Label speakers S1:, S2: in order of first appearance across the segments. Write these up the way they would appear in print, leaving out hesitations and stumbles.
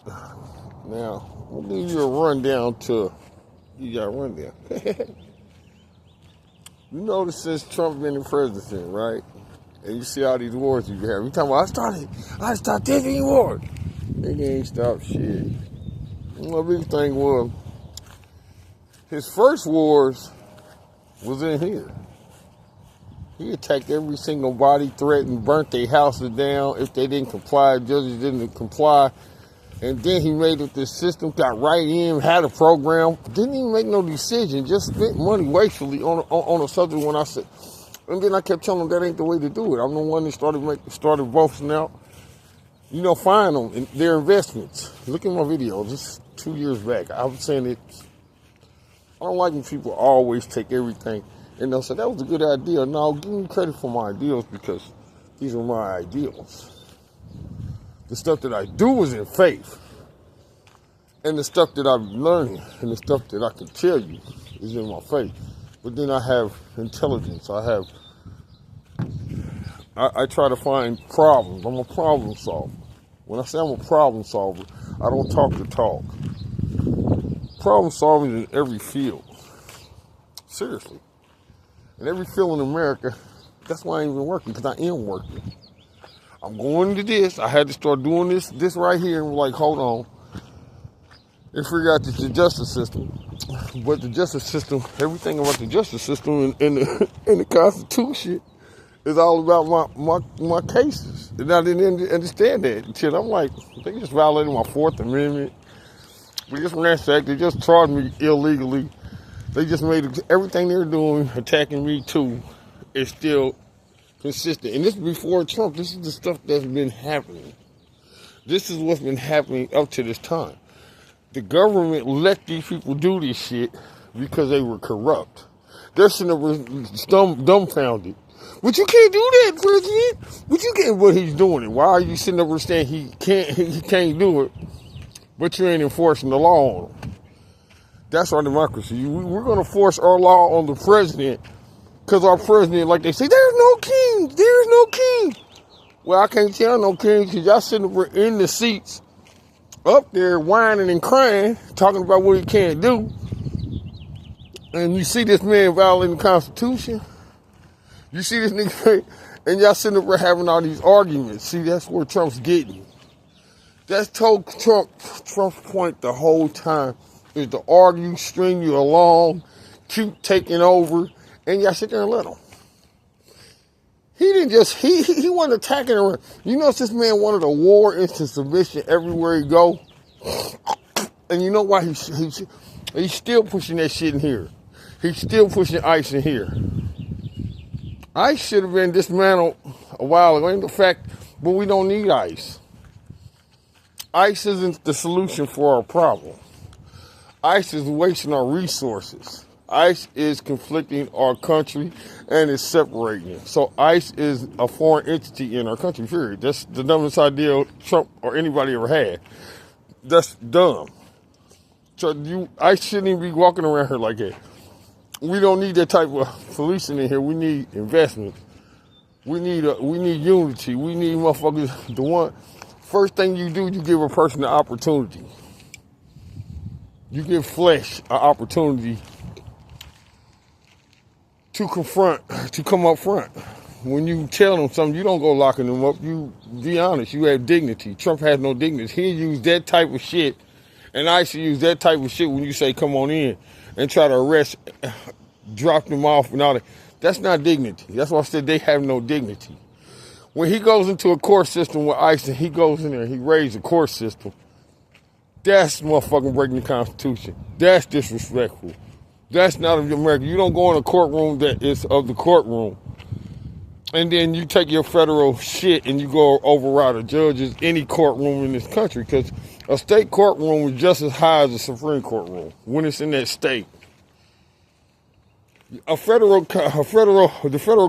S1: Now, we'll give you a rundown to, you got a rundown. You notice since Trump been the president, right? And you see all these wars you have. You talking about, I started taking wars. They ain't stopped shit. My big thing was, his first wars was in here. He attacked every single body, threatened, burnt their houses down if they didn't comply, judges didn't comply. And then he made up this system, got right in, had a program, didn't even make no decision, just spent money wastefully on a subject when I said, and then I kept telling him that ain't the way to do it. I'm the one that started voting out, find them, and their investments. Look at my video, just 2 years back. I was saying it, I don't like when people always take everything and they'll say, that was a good idea. No, give me credit for my ideals because these are my ideals. The stuff that I do is in faith. And the stuff that I'm learning and the stuff that I can tell you is in my faith. But then I have intelligence. I try to find problems. I'm a problem solver. When I say I'm a problem solver, I don't talk the talk. Problem solving in every field. Seriously. In every field in America, that's why I ain't even working, because I am working. I'm going to this. I had to start doing this right here, and like, hold on. And figure out that the justice system. But the justice system, everything about the justice system and the Constitution is all about my cases. And I didn't understand that until I'm like, they just violated my Fourth Amendment. We just ransacked. They just charged me illegally. They just made everything they're doing, attacking me too, is still consistent. And this is before Trump. This is the stuff that's been happening. This is what's been happening up to this time. The government let these people do this shit because they were corrupt. They're sitting there dumbfounded. But you can't do that, President. But you can't. But he's doing it. Why are you sitting over saying he can't do it, but you ain't enforcing the law on him? That's our democracy. We're going to force our law on the president because our president, like they say, there's no king. There's no king. Well, I can't tell no king because y'all sitting over in the seats up there whining and crying, talking about what he can't do. And you see this man violating the Constitution. You see this nigga, and y'all sitting over having all these arguments. See, that's where Trump's getting. That's told Trump's point the whole time is to argue, string you along, keep taking over, and y'all sit there and let him. He didn't just, he wasn't attacking around. You know, this man wanted a war into submission everywhere he go. And you know why he's still pushing that shit in here. He's still pushing ICE in here. ICE should have been dismantled a while ago. Ain't the fact, but we don't need ICE. ICE isn't the solution for our problem. ICE is wasting our resources. ICE is conflicting our country and is separating it. So ICE is a foreign entity in our country, period. That's the dumbest idea Trump or anybody ever had. That's dumb. So ICE shouldn't even be walking around here like that. We don't need that type of policing in here. We need investment. We need unity. We need motherfuckers. First thing you do, you give a person an opportunity. You give flesh an opportunity to come up front. When you tell them something, you don't go locking them up. You be honest. You have dignity. Trump has no dignity. He used that type of shit, and I should use that type of shit when you say, come on in, and try to arrest, drop them off and all that. That's not dignity. That's why I said they have no dignity. When he goes into a court system with ICE and he goes in there, he raises a court system, that's motherfucking breaking the Constitution. That's disrespectful. That's not of America. You don't go in a courtroom that is of the courtroom, and then you take your federal shit and you go override a judge's any courtroom in this country, because a state courtroom is just as high as a Supreme Court room when it's in that state. The federal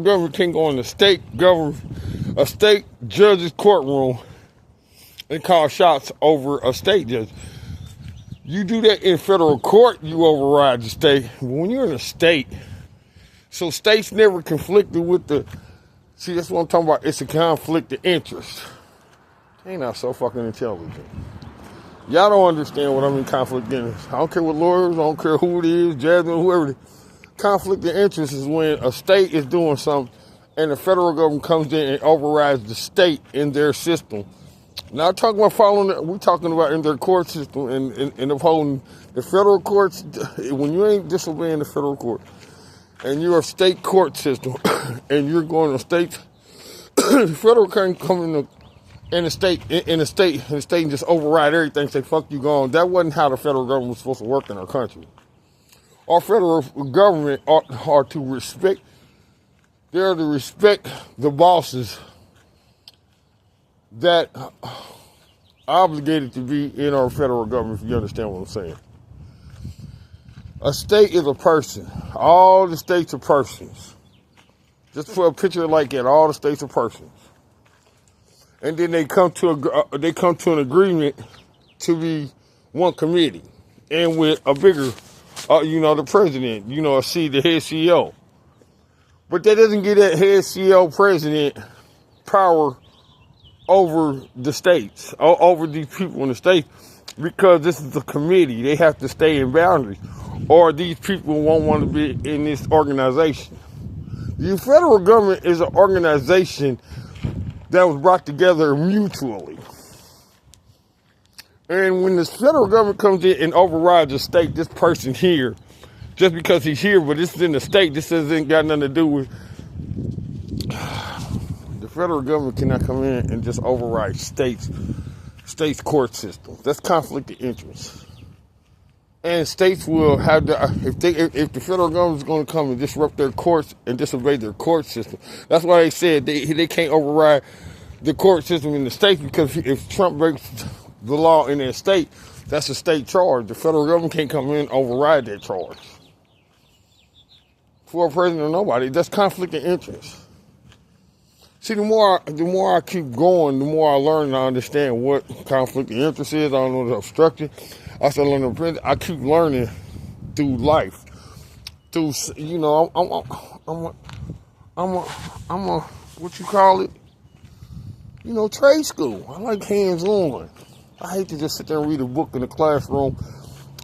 S1: government can't go in a state judge's courtroom and call shots over a state judge. You do that in federal court, you override the state. But when you're in a state, so states never conflicted with see, that's what I'm talking about. It's a conflict of interest. They ain't not so fucking intelligent. Y'all don't understand what I'm in conflict of interest. I don't care what lawyers, I don't care who it is, Jasmine, whoever it is. Conflict of interest is when a state is doing something and the federal government comes in and overrides the state in their system. Not talking about we're talking about in their court system and upholding the federal courts. When you ain't disobeying the federal court and you're a state court system and you're going to state, the federal can't come in the state and just override everything, say, fuck you, gone. That wasn't how the federal government was supposed to work in our country. Our federal government are to respect, they're to respect the bosses that obligated to be in our federal government, if you understand what I'm saying. A state is a person. All the states are persons. Just for a picture like that, all the states are persons. And then they come to an agreement to be one committee, and with a bigger, the president, the head CEO. But that doesn't give that head CEO president power over the states, over these people in the states, because this is a committee. They have to stay in boundaries, or these people won't want to be in this organization. The federal government is an organization that was brought together mutually. And when the federal government comes in and overrides a state, this person here, just because he's here, but this is in the state, this hasn't got nothing to do with. The federal government cannot come in and just override states' court systems. That's conflict of interest. And states will have if the federal government is going to come and disrupt their courts and disobey their court system. That's why they said they can't override the court system in the states, because if Trump breaks the law in their state, that's a state charge. The federal government can't come in and override that charge. For a president or nobody, that's conflict of interest. See, the more I keep going, the more I learn and I understand what conflict of interest is. I don't know the obstruction. I start learning. I keep learning through life. Through, I'm a what you call it? Trade school. I like hands-on. I hate to just sit there and read a book in the classroom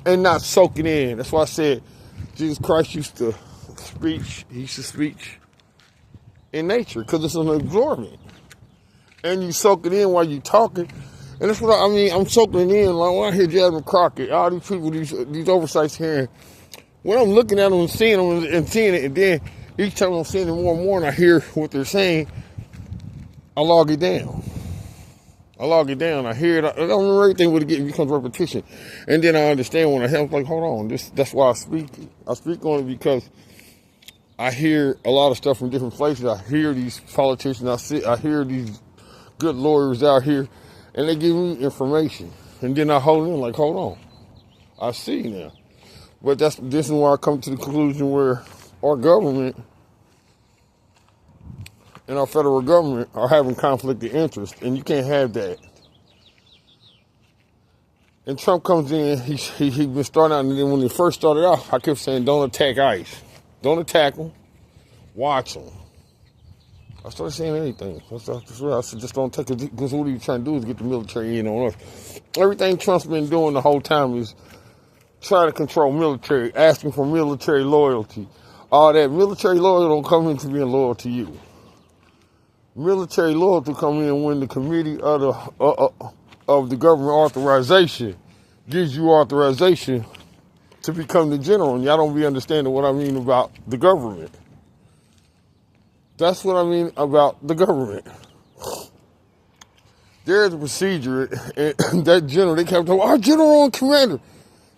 S1: and not soak it in. That's why I said Jesus Christ used to speak in nature, because it's an absorbent. And you soak it in while you're talking. And that's what I'm soaking it in. Like when I hear Jasmine Crockett, all these people, these oversights here, when I'm looking at them and seeing it, and then each time I'm seeing it more and more and I hear what they're saying, I log it down. I hear it. I don't remember everything, but it becomes repetition. And then I understand when I have, like, hold on, that's why I speak. I speak on it because I hear a lot of stuff from different places. I hear these politicians. I hear these good lawyers out here, and they give me information. And then I hold in, like, hold on. I see now. But this is where I come to the conclusion where our government and our federal government are having conflict of interest, and you can't have that. And Trump comes in, he's been starting out, and then when he first started out, I kept saying, don't attack ICE. Don't attack them. Watch them. I started saying anything. I said, just don't take it, because what are you trying to do is get the military in on us. Everything Trump's been doing the whole time is trying to control military, asking for military loyalty. All that military loyalty don't come into being loyal to you. Military loyalty come in when the committee of the government authorization gives you authorization to become the general, and y'all don't be understanding what I mean about the government. That's what I mean about the government. There's a procedure, and that general, they kept talking, our general and commander.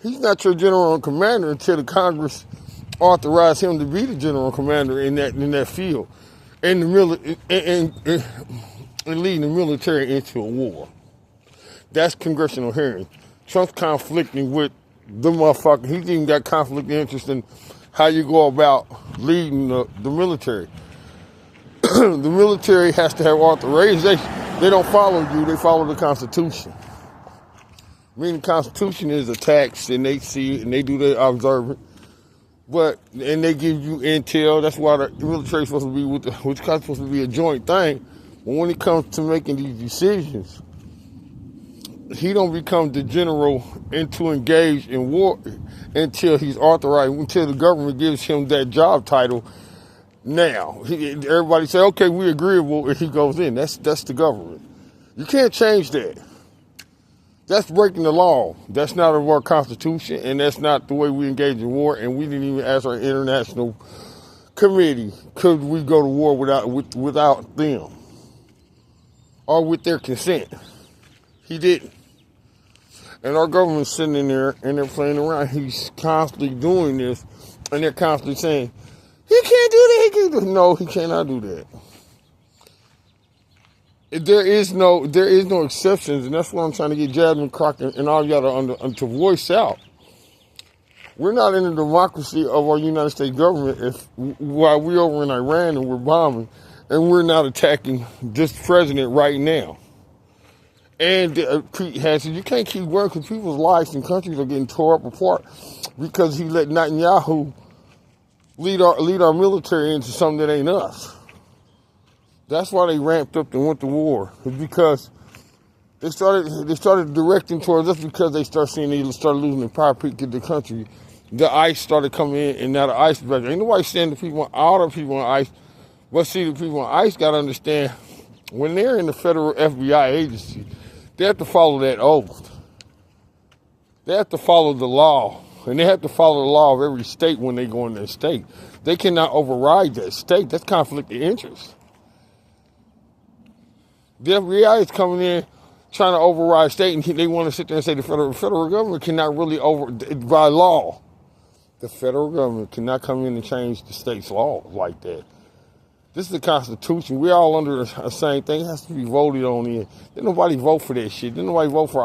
S1: He's not your general and commander until the Congress authorized him to be the general and commander in that field. And leading the military into a war. That's congressional hearing. Trump's conflicting with the motherfucker. He's even got conflict of interest in how you go about leading the military. The military has to have authorization. They don't follow you, they follow the Constitution. Meaning the Constitution is a tax, and they see it, and they do their observance. And they give you intel. That's why the military is supposed to be which is supposed to be a joint thing. But when it comes to making these decisions, he don't become the general and to engage in war until he's authorized, until the government gives him that job title. Now, everybody say, okay, we agreeable, and he goes in. That's the government. You can't change that. That's breaking the law. That's not our Constitution, and that's not the way we engage in war. And we didn't even ask our international committee, could we go to war without them or with their consent? He didn't. And our government's sitting in there and they're playing around. He's constantly doing this, and they're constantly saying, he can't do that, he can't do that. No, he cannot do that. There is no exceptions, and that's what I'm trying to get Jasmine Crockett and all y'all to voice out. We're not in the democracy of our United States government while we're over in Iran and we're bombing, and we're not attacking this president right now. And Pete Hansen, you can't keep working because people's lives and countries are getting tore up apart because he let Netanyahu lead our military into something that ain't us. That's why they ramped up and went to war. It's because they started directing towards us because they started losing the power peak of the country. The ICE started coming in, and now the ICE is back. Ain't nobody saying the people, all the people on ICE. But see, the people on ICE got to understand, when they're in the federal FBI agency, they have to follow that oath. They have to follow the law. And they have to follow the law of every state when they go in their state. They cannot override that state. That's conflict of interest. The FBI is coming in trying to override state, and they want to sit there and say the federal government cannot really by law. The federal government cannot come in and change the state's laws like that. This is the Constitution. We're all under the same thing. It has to be voted on in. Didn't nobody vote for that shit. Didn't nobody vote for